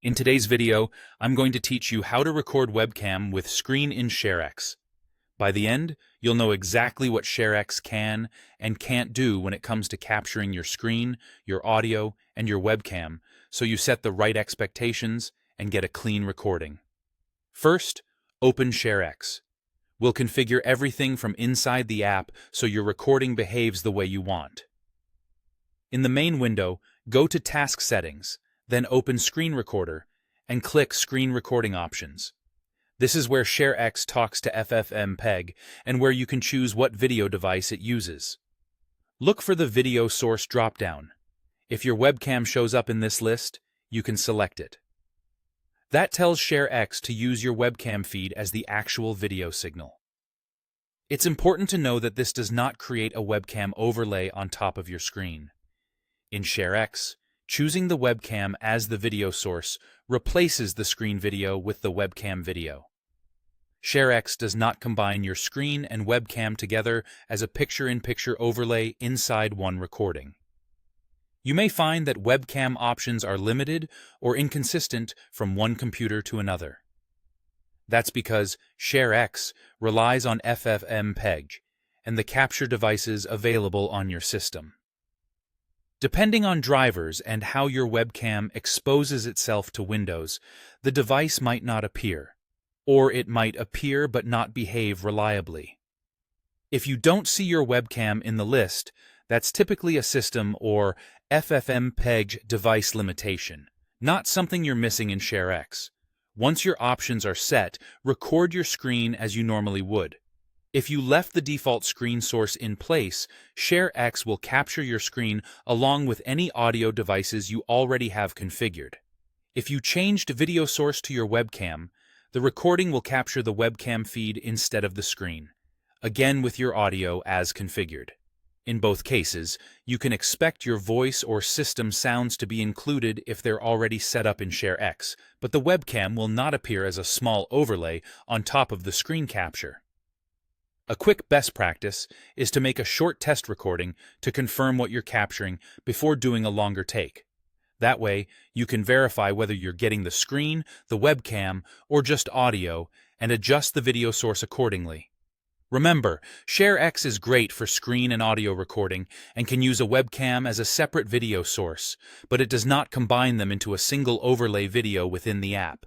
In today's video, I'm going to teach you how to record webcam with screen in Sharex. By the end, you'll know exactly what Sharex can and can't do when it comes to capturing your screen, your audio, and your webcam, so you set the right expectations and get a clean recording. First, open Sharex. We'll configure everything from inside the app so your recording behaves the way you want. In the main window, go to Task Settings, then open Screen Recorder, and click Screen Recording Options. This is where Sharex talks to FFmpeg and where you can choose what video device it uses. Look for the Video Source dropdown. If your webcam shows up in this list, you can select it. That tells Sharex to use your webcam feed as the actual video signal. It's important to know that this does not create a webcam overlay on top of your screen. In Sharex, choosing the webcam as the video source replaces the screen video with the webcam video. Sharex does not combine your screen and webcam together as a picture-in-picture overlay inside one recording. You may find that webcam options are limited or inconsistent from one computer to another. That's because Sharex relies on FFmpeg and the capture devices available on your system. Depending on drivers and how your webcam exposes itself to Windows, the device might not appear, or it might appear but not behave reliably. If you don't see your webcam in the list, that's typically a system or FFmpeg device limitation, not something you're missing in Sharex. Once your options are set, record your screen as you normally would. If you left the default screen source in place, Sharex will capture your screen along with any audio devices you already have configured. If you changed video source to your webcam, the recording will capture the webcam feed instead of the screen, again with your audio as configured. In both cases, you can expect your voice or system sounds to be included if they're already set up in Sharex, but the webcam will not appear as a small overlay on top of the screen capture. A quick best practice is to make a short test recording to confirm what you're capturing before doing a longer take. That way, you can verify whether you're getting the screen, the webcam, or just audio, and adjust the video source accordingly. Remember, Sharex is great for screen and audio recording and can use a webcam as a separate video source, but it does not combine them into a single overlay video within the app.